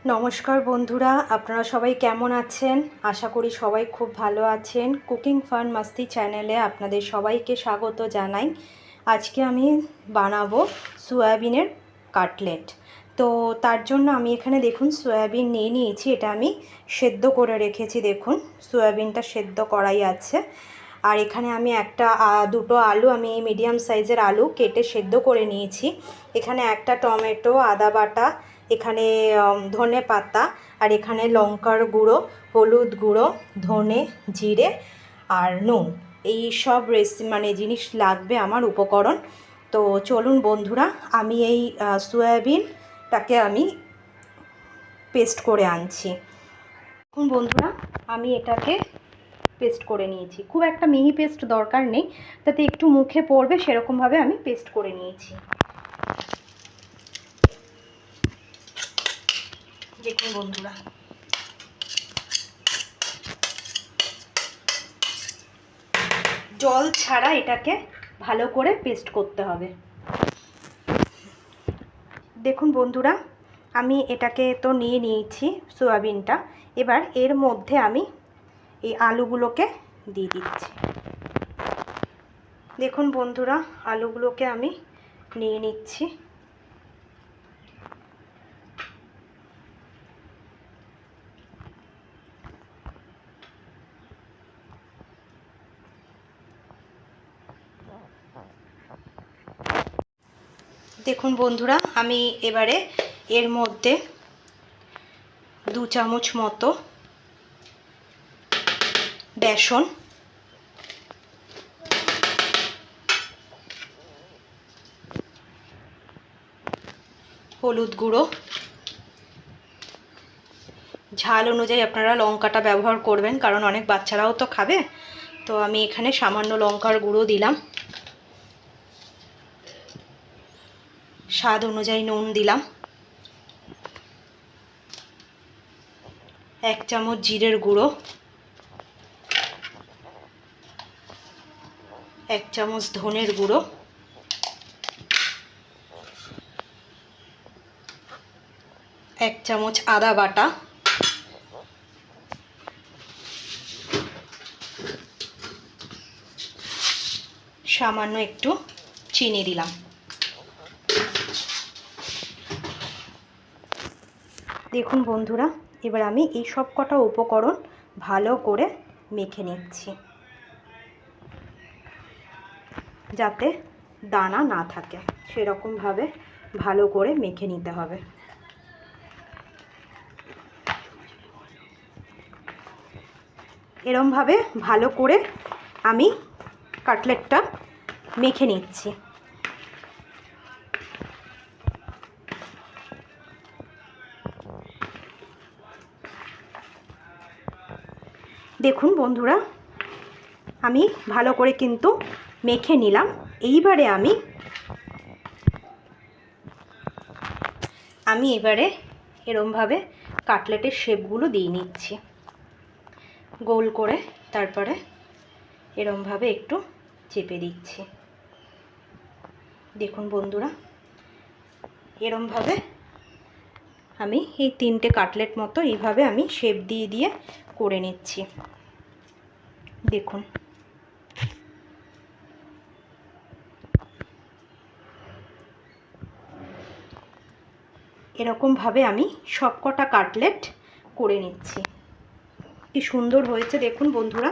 নমস্কার বন্ধুরা, আপনারা সবাই কেমন আছেন? আশা করি সবাই খুব ভালো আছেন। কুকিং ফান মাস্তি চ্যানেলে আপনাদের সবাইকে স্বাগত জানাই। আজকে আমি বানাবো সয়াবিনের কাটলেট। তো তার জন্য আমি এখানে দেখুন সয়াবিন নিয়ে নিয়েছি। এটা আমি সেদ্ধ করে রেখেছি। দেখুন সয়াবিনটা সেদ্ধ করাই আছে। আর এখানে আমি দুটো আলু, আমি মিডিয়াম সাইজের আলু কেটে সেদ্ধ করে নিয়েছি। এখানে একটা টমেটো, আদা বাটা, এখানে ধনে পাতা, আর এখানে লঙ্কার গুঁড়ো, হলুদ গুঁড়ো, ধনে, জিরে আর নুন। এই সব জিনিস লাগবে আমার উপকরণ। তো চলুন বন্ধুরা, আমি এই সয়াবিনটাকে আমি পেস্ট করে আনছি। এখন বন্ধুরা আমি এটাকে পেস্ট করে নিয়েছি। খুব একটা মিহি পেস্ট দরকার নেই, তাতে একটু মুখে পড়বে সেরকমভাবে আমি পেস্ট করে নিয়েছি। দেখুন বন্ধুরা, জল ছাড়া এটাকে ভালো করে পেস্ট করতে হবে। দেখুন বন্ধুরা, আমি এটাকে তো নিয়ে নিয়েছি সয়াবিনটা। এবার এর মধ্যে আমি এই আলুগুলোকে দিয়ে দিচ্ছি। দেখুন বন্ধুরা, আলুগুলোকে আমি নিয়ে নিচ্ছি। দেখুন বন্ধুরা, আমি এবারে এর মধ্যে 2 চামচ মতো বেসন, হলুদ গুঁড়ো, ঝাল অনুযায়ী আপনারা লঙ্কাটা ব্যবহার করবেন, কারণ অনেক বাচ্চারাও তো খাবে। তো আমি এখানে সামান্য লঙ্কার গুঁড়ো দিলাম, স্বাদ অনুযায়ী নুন দিলাম, 1 চামচ জিরের গুঁড়ো, 1 চামচ ধনের গুঁড়ো, 1 চামচ আদা বাটা, সামান্য একটু চিনি দিলাম। দেখুন বন্ধুরা, এবার আমি এই সব কটা উপকরণ ভালো করে মেখে নিচ্ছি, যাতে দানা না থাকে সেরকমভাবে ভালো করে মেখে নিতে হবে। এরমভাবে ভালো করে আমি কাটলেটটা মেখে নিচ্ছি। দেখুন বন্ধুরা, আমি ভালো করে কিন্তু মেখে নিলাম। এইবারে আমি এবারে এরমভাবে কাটলেটের শেপগুলো দিয়ে নিচ্ছি গোল করে। তারপরে এরমভাবে একটু চেপে দিচ্ছি। দেখুন বন্ধুরা, এরমভাবে আমি এই 3টে কাটলেট মতো এইভাবে আমি শেপ দিয়ে দিয়ে করে নিচ্ছি। দেখুন এরকমভাবে আমি সবকটা কাটলেট করে নিচ্ছি। কি সুন্দর হয়েছে দেখুন বন্ধুরা।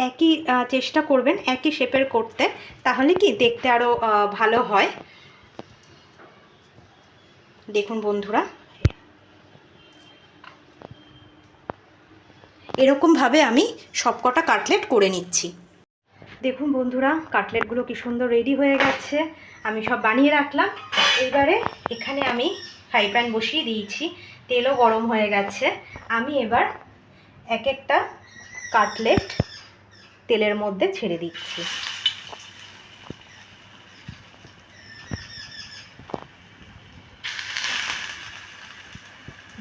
একই চেষ্টা করবেন একই শেপের করতে, তাহলে কি দেখতে আরও ভালো হয়। দেখুন বন্ধুরা, এরকমভাবে আমি সবকটা কাটলেট করে নিচ্ছি। দেখুন বন্ধুরা, কাটলেটগুলো কি সুন্দর রেডি হয়ে গেছে। আমি সব বানিয়ে রাখলাম। এবারে এখানে আমি ফ্রাই প্যান বসিয়ে দিয়েছি, তেলও গরম হয়ে গেছে। আমি এবার এক একটা কাটলেট তেলের মধ্যে ছেড়ে দিচ্ছি।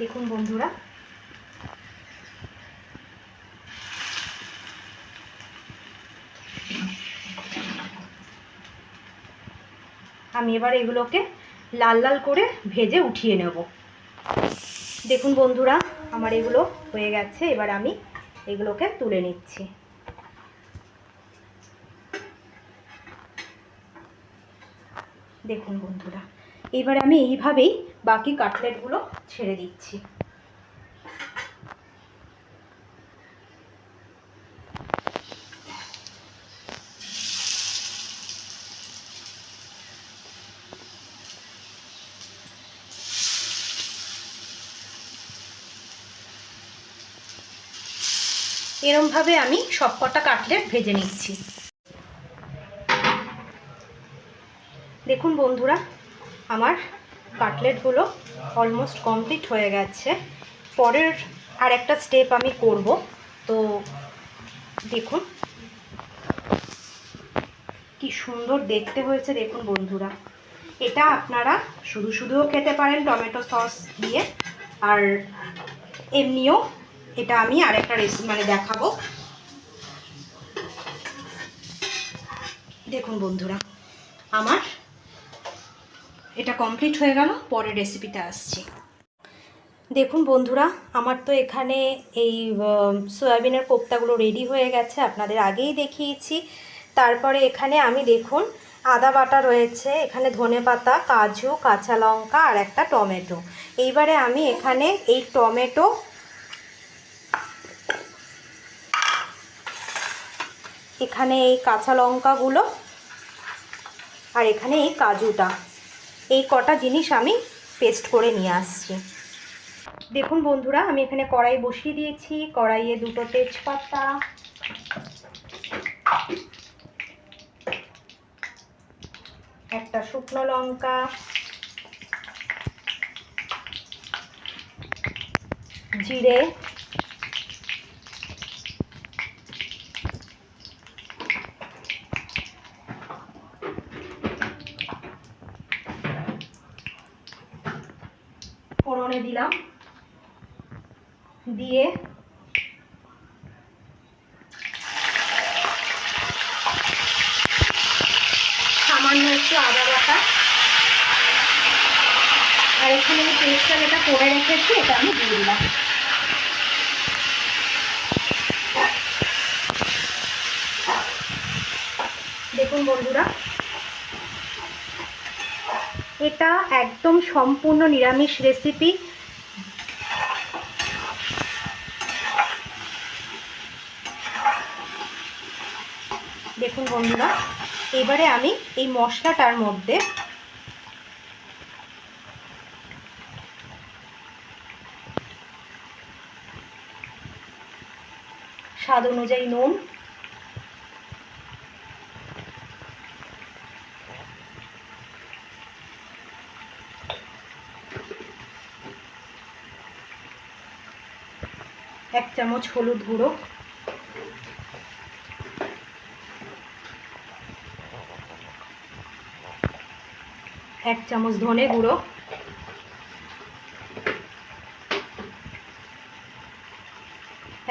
দেখুন বন্ধুরা, আমি এবার এগুলোকে লাল লাল করে ভেজে উঠিয়ে নেব। দেখুন বন্ধুরা, আমার এগুলো হয়ে গেছে। এবার আমি এগুলোকে তুলে নিচ্ছি। দেখুন বন্ধুরা, এবার আমি এইভাবেই বাকি কাটলেটগুলো ছেড়ে দিচ্ছি। এরমভাবে আমি সবকটা কাটলেট ভেজে নিচ্ছি। দেখুন বন্ধুরা, আমার কাটলেটগুলো অলমোস্ট কমপ্লিট হয়ে গেছে। পরের আর একটা স্টেপ আমি করব। তো দেখুন কি সুন্দর দেখতে হয়েছে। দেখুন বন্ধুরা, এটা আপনারা শুধু শুধুও খেতে পারেন টমেটো সস দিয়ে, আর এমনিও এটা আমি আরেকটা রেসিপি দেখাবো। দেখুন বন্ধুরা, আমার এটা কমপ্লিট হয়ে গেল। পরের রেসিপিতে আসছি। দেখুন বন্ধুরা, আমার তো এখানে এই সয়াবিনের কোপ্তাগুলো রেডি হয়ে গেছে, আপনাদের আগেই দেখিয়েছি। তারপরে এখানে আমি দেখুন আদা বাটা রয়েছে, এখানে ধনেপাতা, কাজু, কাঁচা লঙ্কা আর একটা টমেটো। এইবারে আমি এখানে এই টমেটো, এখানে এই কাঁচা লঙ্কাগুলো আর এখানে এই কাজুটা, এই কটা জিনিস আমি পেস্ট করে নিয়ে আসছি। দেখুন বন্ধুরা, আমি এখানে কড়াই বসিয়ে দিয়েছি। কড়াইয়ে দুটো তেজপাতা, একটা শুকনো লঙ্কা, জিরে, ফোড়নে দিলাম, দিয়ে সামান্য একটু আদা বাটা, আর এখানে আমি পেস্টটা যেটা করে রেখেছি এটা আমি দিয়ে দিলাম। দেখুন বন্ধুরা, এটা একদম সম্পূর্ণ নিরামিষ রেসিপি। দেখুন বন্ধুরা, এবারে আমি এই মশলাটার মধ্যে স্বাদ অনুযায়ী নুন, এক চামচ হলুদ গুঁড়ো, এক চামচ ধনে গুঁড়ো,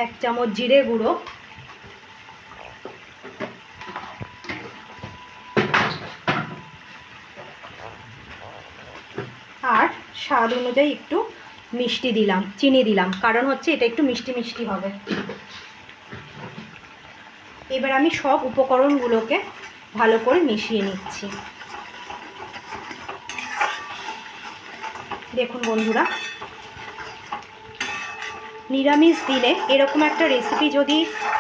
এক চামচ জিরে গুঁড়ো, আর স্বাদ অনুযায়ী একটু মিষ্টি দিলাম, চিনি দিলাম, কারণ হচ্ছে এটা একটু মিষ্টি মিষ্টি হবে। এবার আমি সব উপকরণগুলোকে ভালো করে মিশিয়ে নিচ্ছি। দেখুন বন্ধুরা, নিরামিষ দিনে এরকম একটা রেসিপি যদি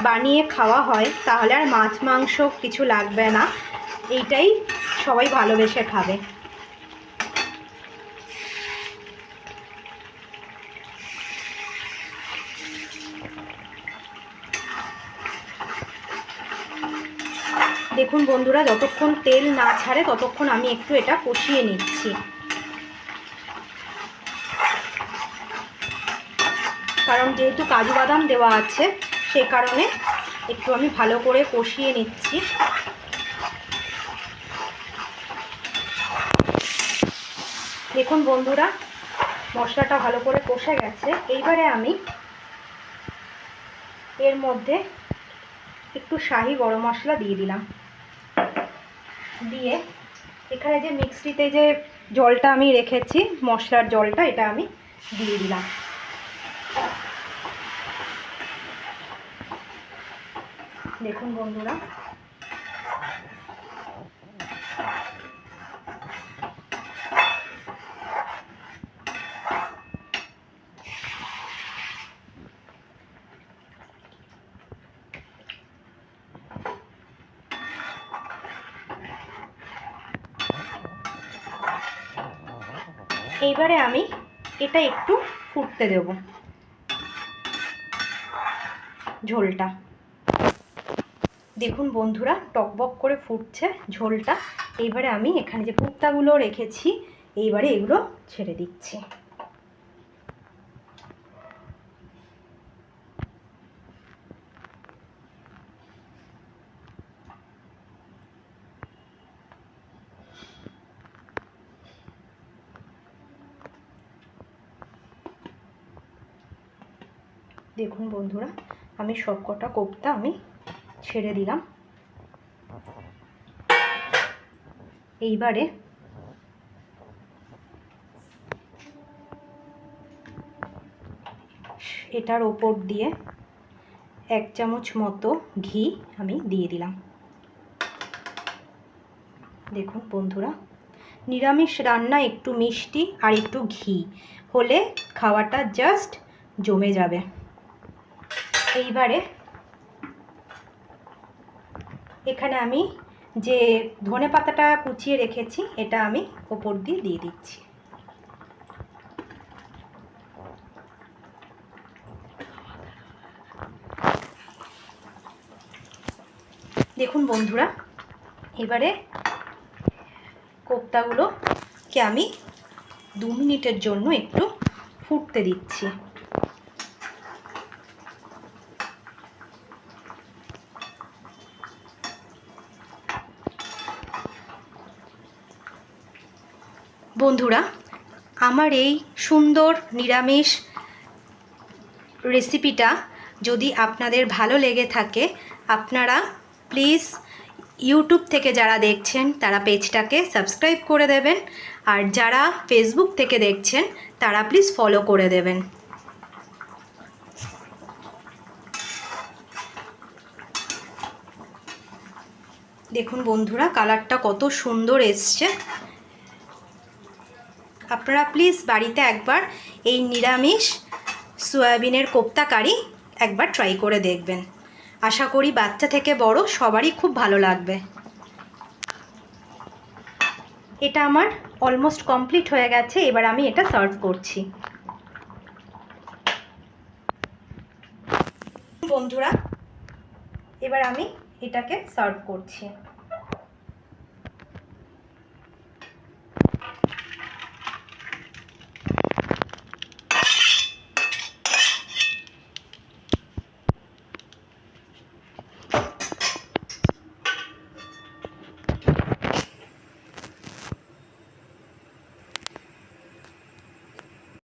বানিয়ে খাওয়া হয় তাহলে আর মাছ মাংস কিছু লাগবে না, এইটাই সবাই ভালোবেসে খাবে। দেখুন বন্ধুরা, যতক্ষণ তেল না ছাড়ে ততক্ষণ আমি একটু এটা কষিয়ে নিচ্ছি, কারণ যেহেতু কাজু বাদাম দেওয়া আছে সেই কারণে একটু আমি ভালো করে কষিয়ে নিচ্ছি। দেখুন বন্ধুরা, মশলাটা ভালো করে কষে গেছে। এইবারে আমি এর মধ্যে একটু শাহি গরম মশলা দিয়ে দিলাম, দিয়ে এখানে যে মিক্সিতে যে জলটা আমি রেখেছি, মশলার জলটা, এটা আমি দিয়ে দিলাম। দেখুন বন্ধুরা, এইবারে আমি এটা একটু ফুটতে দেব ঝোলটা। দেখুন বন্ধুরা, টকবক করে ফুটছে ঝোলটা। এইবারে আমি এখানে যে কোপ্তাগুলো রেখেছি, এইবারে এগুলো ছেড়ে দিচ্ছি। দেখুন বন্ধুরা, আমি সবকটা কোপ্তা আমি ছেড়ে দিলাম। এইবারে এটার ওপর দিয়ে 1 চামচ মতো ঘি আমি দিয়ে দিলাম। দেখুন বন্ধুরা, নিরামিষ রান্না একটু মিষ্টি আর একটু ঘি হলে খাওয়াটা জাস্ট জমে যাবে। এইবারে এখানে আমি যে ধনেপাতাটা কুচিয়ে রেখেছি, এটা আমি ওপর দিয়ে দিচ্ছি। দেখুন বন্ধুরা, এবারে কোপ্তাগুলোকে আমি 2 মিনিটের জন্য একটু ফুটতে দিচ্ছি। বন্ধুরা, আমার এই সুন্দর নিরামিষ রেসিপিটা যদি আপনাদের ভালো লেগে থাকে, আপনারা প্লিজ ইউটিউব থেকে যারা দেখছেন তারা পেজটাকে সাবস্ক্রাইব করে দেবেন, আর যারা ফেসবুক থেকে দেখছেন তারা প্লিজ ফলো করে দেবেন। দেখুন বন্ধুরা, কালারটা কত সুন্দর এসছে। আপনারা প্লিজ বাড়িতে একবার এই নিরামিষ সয়াবিনের কোপ্তা কারি একবার ট্রাই করে দেখবেন। আশা করি বাচ্চা থেকে বড় সবারই খুব ভালো লাগবে। এটা আমার অলমোস্ট কমপ্লিট হয়ে গেছে। এবার আমি এটা সার্ভ করছি। বন্ধুরা, এবার আমি এটাকে সার্ভ করছি।